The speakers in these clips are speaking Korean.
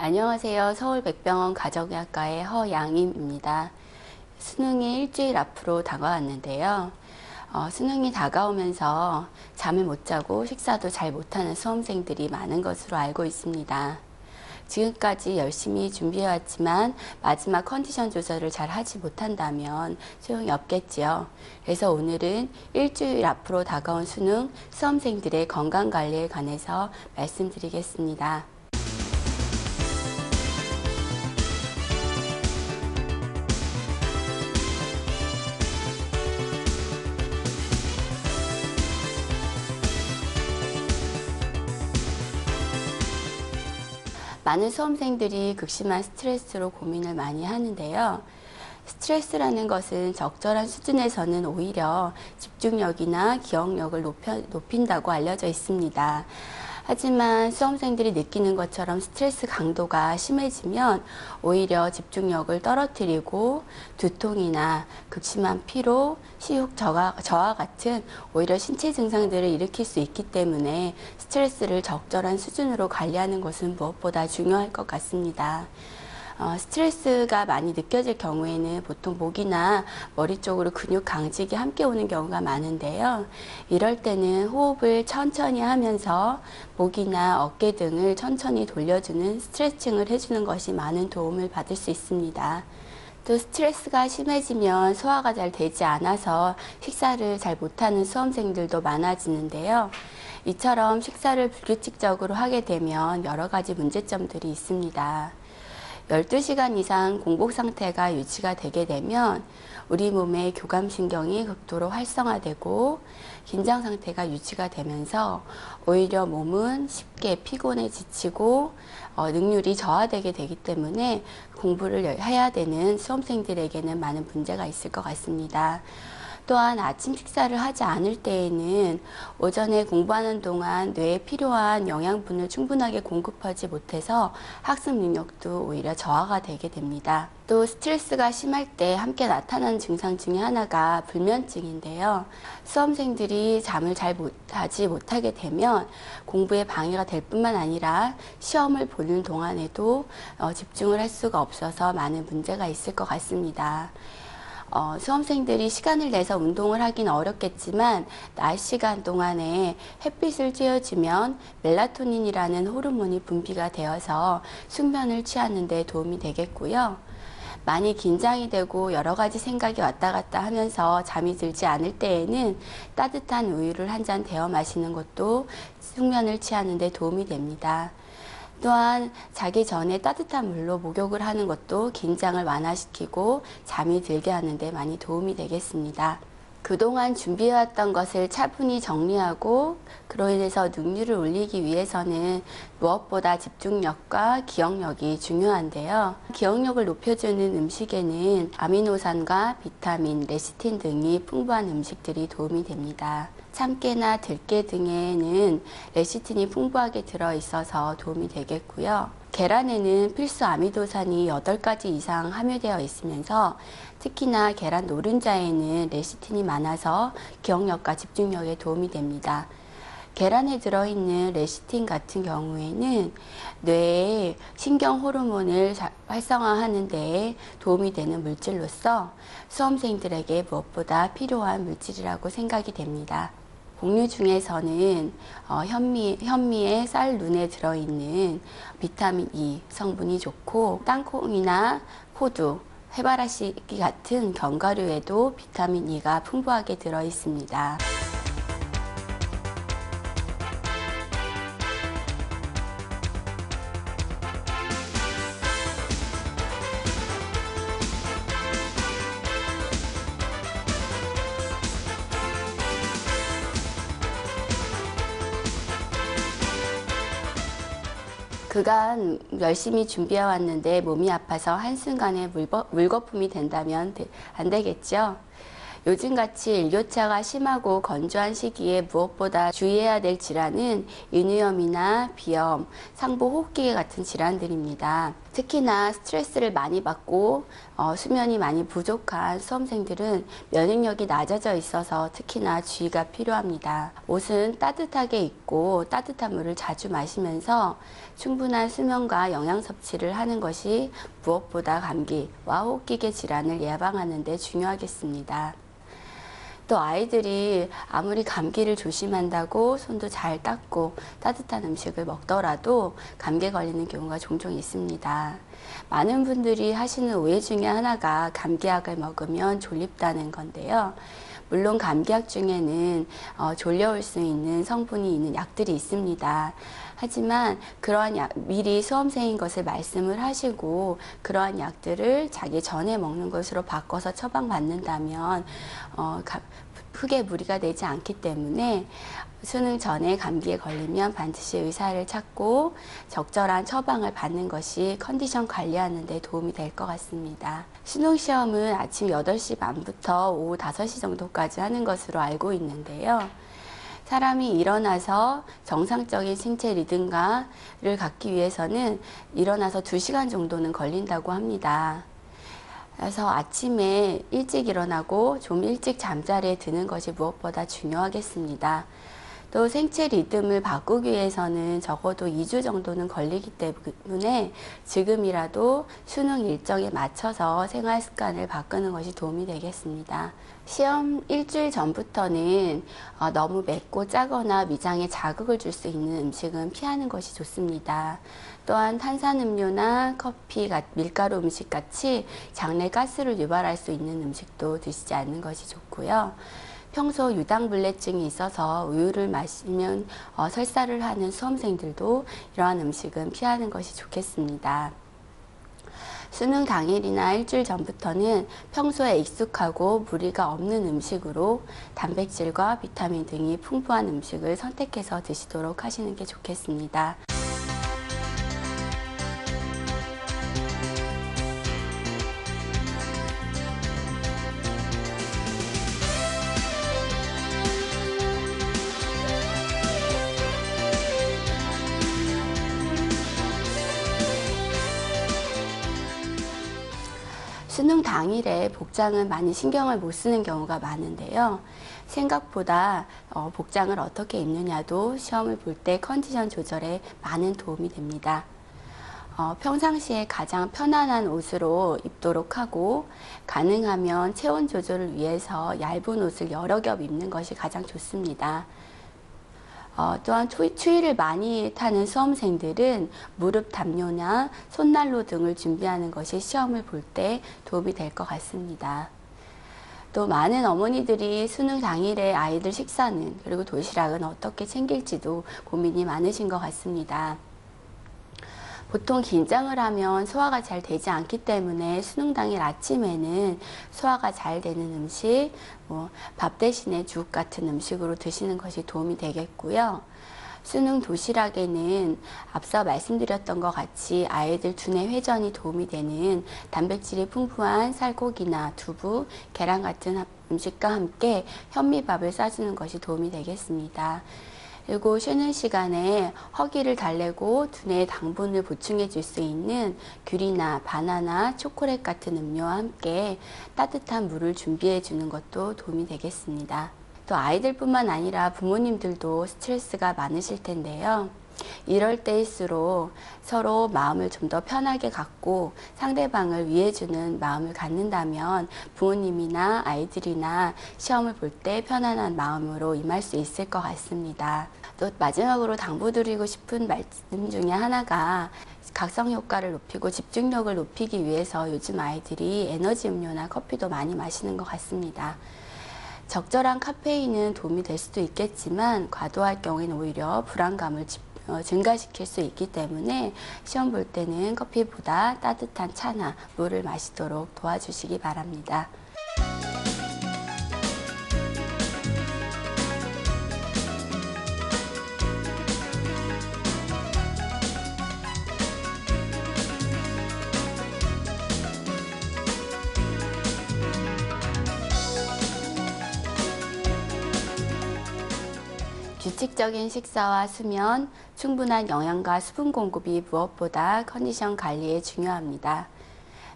안녕하세요. 서울백병원 가정의학과의 허양임입니다. 수능이 일주일 앞으로 다가왔는데요. 수능이 다가오면서 잠을 못 자고 식사도 잘 못하는 수험생들이 많은 것으로 알고 있습니다. 지금까지 열심히 준비해왔지만 마지막 컨디션 조절을 잘 하지 못한다면 소용이 없겠지요. 그래서 오늘은 일주일 앞으로 다가온 수능 수험생들의 건강관리에 관해서 말씀드리겠습니다. 많은 수험생들이 극심한 스트레스로 고민을 많이 하는데요. 스트레스라는 것은 적절한 수준에서는 오히려 집중력이나 기억력을 높인다고 알려져 있습니다. 하지만 수험생들이 느끼는 것처럼 스트레스 강도가 심해지면 오히려 집중력을 떨어뜨리고 두통이나 극심한 피로, 식욕 저하 같은 오히려 신체 증상들을 일으킬 수 있기 때문에 스트레스를 적절한 수준으로 관리하는 것은 무엇보다 중요할 것 같습니다. 스트레스가 많이 느껴질 경우에는 보통 목이나 머리 쪽으로 근육 강직이 함께 오는 경우가 많은데요. 이럴 때는 호흡을 천천히 하면서 목이나 어깨 등을 천천히 돌려주는 스트레칭을 해주는 것이 많은 도움을 받을 수 있습니다. 또 스트레스가 심해지면 소화가 잘 되지 않아서 식사를 잘 못하는 수험생들도 많아지는데요. 이처럼 식사를 불규칙적으로 하게 되면 여러 가지 문제점들이 있습니다. 12시간 이상 공복 상태가 유지가 되게 되면 우리 몸의 교감신경이 극도로 활성화되고 긴장 상태가 유지가 되면서 오히려 몸은 쉽게 피곤해 지치고 능률이 저하되게 되기 때문에 공부를 해야 되는 수험생들에게는 많은 문제가 있을 것 같습니다. 또한 아침 식사를 하지 않을 때에는 오전에 공부하는 동안 뇌에 필요한 영양분을 충분하게 공급하지 못해서 학습 능력도 오히려 저하가 되게 됩니다. 또 스트레스가 심할 때 함께 나타나는 증상 중에 하나가 불면증인데요. 수험생들이 잠을 잘 하지 못하게 되면 공부에 방해가 될 뿐만 아니라 시험을 보는 동안에도 집중을 할 수가 없어서 많은 문제가 있을 것 같습니다. 수험생들이 시간을 내서 운동을 하긴 어렵겠지만 낮 시간 동안에 햇빛을 쬐어주면 멜라토닌이라는 호르몬이 분비가 되어서 숙면을 취하는 데 도움이 되겠고요. 많이 긴장이 되고 여러 가지 생각이 왔다 갔다 하면서 잠이 들지 않을 때에는 따뜻한 우유를 한 잔 데워 마시는 것도 숙면을 취하는 데 도움이 됩니다. 또한 자기 전에 따뜻한 물로 목욕을 하는 것도 긴장을 완화시키고 잠이 들게 하는 데 많이 도움이 되겠습니다. 그동안 준비해왔던 것을 차분히 정리하고 그로 인해서 능률을 올리기 위해서는 무엇보다 집중력과 기억력이 중요한데요. 기억력을 높여주는 음식에는 아미노산과 비타민, 레시틴 등이 풍부한 음식들이 도움이 됩니다. 참깨나 들깨 등에는 레시틴이 풍부하게 들어있어서 도움이 되겠고요. 계란에는 필수 아미노산이 8가지 이상 함유되어 있으면서 특히나 계란 노른자에는 레시틴이 많아서 기억력과 집중력에 도움이 됩니다. 계란에 들어있는 레시틴 같은 경우에는 뇌의 신경 호르몬을 활성화하는 데 도움이 되는 물질로서 수험생들에게 무엇보다 필요한 물질이라고 생각이 됩니다. 곡류 중에서는 현미의 쌀눈에 들어있는 비타민 E 성분이 좋고 땅콩이나 호두, 해바라기 같은 견과류에도 비타민 E가 풍부하게 들어있습니다. 그간 열심히 준비해 왔는데 몸이 아파서 한순간에 물거품이 된다면 안 되겠죠. 요즘같이 일교차가 심하고 건조한 시기에 무엇보다 주의해야 될 질환은 인후염이나 비염, 상부 호흡기 같은 질환들입니다. 특히나 스트레스를 많이 받고 수면이 많이 부족한 수험생들은 면역력이 낮아져 있어서 특히나 주의가 필요합니다. 옷은 따뜻하게 입고 따뜻한 물을 자주 마시면서 충분한 수면과 영양 섭취를 하는 것이 무엇보다 감기와 호흡기계 질환을 예방하는 데 중요하겠습니다. 또 아이들이 아무리 감기를 조심한다고 손도 잘 닦고 따뜻한 음식을 먹더라도 감기에 걸리는 경우가 종종 있습니다. 많은 분들이 하시는 오해 중에 하나가 감기약을 먹으면 졸립다는 건데요. 물론 감기약 중에는 졸려올 수 있는 성분이 있는 약들이 있습니다. 하지만 그러한 약, 미리 수험생인 것을 말씀을 하시고 그러한 약들을 자기 전에 먹는 것으로 바꿔서 처방받는다면 크게 무리가 되지 않기 때문에 수능 전에 감기에 걸리면 반드시 의사를 찾고 적절한 처방을 받는 것이 컨디션 관리하는 데 도움이 될 것 같습니다. 수능 시험은 아침 8시 반부터 오후 5시 정도까지 하는 것으로 알고 있는데요. 사람이 일어나서 정상적인 생체 리듬가를 갖기 위해서는 일어나서 2시간 정도는 걸린다고 합니다. 그래서 아침에 일찍 일어나고 좀 일찍 잠자리에 드는 것이 무엇보다 중요하겠습니다. 또 생체 리듬을 바꾸기 위해서는 적어도 2주 정도는 걸리기 때문에 지금이라도 수능 일정에 맞춰서 생활 습관을 바꾸는 것이 도움이 되겠습니다. 시험 일주일 전부터는 너무 맵고 짜거나 위장에 자극을 줄 수 있는 음식은 피하는 것이 좋습니다. 또한 탄산음료나 커피, 밀가루 음식 같이 장내 가스를 유발할 수 있는 음식도 드시지 않는 것이 좋고요. 평소 유당불내증이 있어서 우유를 마시면 설사를 하는 수험생들도 이러한 음식은 피하는 것이 좋겠습니다. 수능 당일이나 일주일 전부터는 평소에 익숙하고 무리가 없는 음식으로 단백질과 비타민 등이 풍부한 음식을 선택해서 드시도록 하시는 게 좋겠습니다. 수능 당일에 복장은 많이 신경을 못 쓰는 경우가 많은데요. 생각보다 복장을 어떻게 입느냐도 시험을 볼 때 컨디션 조절에 많은 도움이 됩니다. 평상시에 가장 편안한 옷으로 입도록 하고 가능하면 체온 조절을 위해서 얇은 옷을 여러 겹 입는 것이 가장 좋습니다. 또한 추위를 많이 타는 수험생들은 무릎 담요나 손난로 등을 준비하는 것이 시험을 볼 때 도움이 될 것 같습니다. 또 많은 어머니들이 수능 당일에 아이들 식사는 그리고 도시락은 어떻게 챙길지도 고민이 많으신 것 같습니다. 보통 긴장을 하면 소화가 잘 되지 않기 때문에 수능 당일 아침에는 소화가 잘 되는 음식, 밥 대신에 죽 같은 음식으로 드시는 것이 도움이 되겠고요. 수능 도시락에는 앞서 말씀드렸던 것 같이 아이들 두뇌 회전이 도움이 되는 단백질이 풍부한 살코기나 두부, 계란 같은 음식과 함께 현미밥을 싸주는 것이 도움이 되겠습니다. 그리고 쉬는 시간에 허기를 달래고 두뇌의 당분을 보충해 줄 수 있는 귤이나 바나나, 초콜릿 같은 음료와 함께 따뜻한 물을 준비해 주는 것도 도움이 되겠습니다. 또 아이들뿐만 아니라 부모님들도 스트레스가 많으실 텐데요. 이럴 때일수록 서로 마음을 좀 더 편하게 갖고 상대방을 위해주는 마음을 갖는다면 부모님이나 아이들이나 시험을 볼 때 편안한 마음으로 임할 수 있을 것 같습니다. 또 마지막으로 당부드리고 싶은 말씀 중에 하나가 각성 효과를 높이고 집중력을 높이기 위해서 요즘 아이들이 에너지 음료나 커피도 많이 마시는 것 같습니다. 적절한 카페인은 도움이 될 수도 있겠지만 과도할 경우에는 오히려 불안감을 증가시킬 수 있기 때문에 시험 볼 때는 커피보다 따뜻한 차나 물을 마시도록 도와주시기 바랍니다. 규칙적인 식사와 수면, 충분한 영양과 수분 공급이 무엇보다 컨디션 관리에 중요합니다.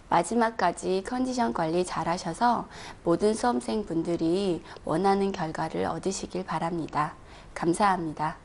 마지막까지 컨디션 관리 잘 하셔서 모든 수험생 분들이 원하는 결과를 얻으시길 바랍니다. 감사합니다.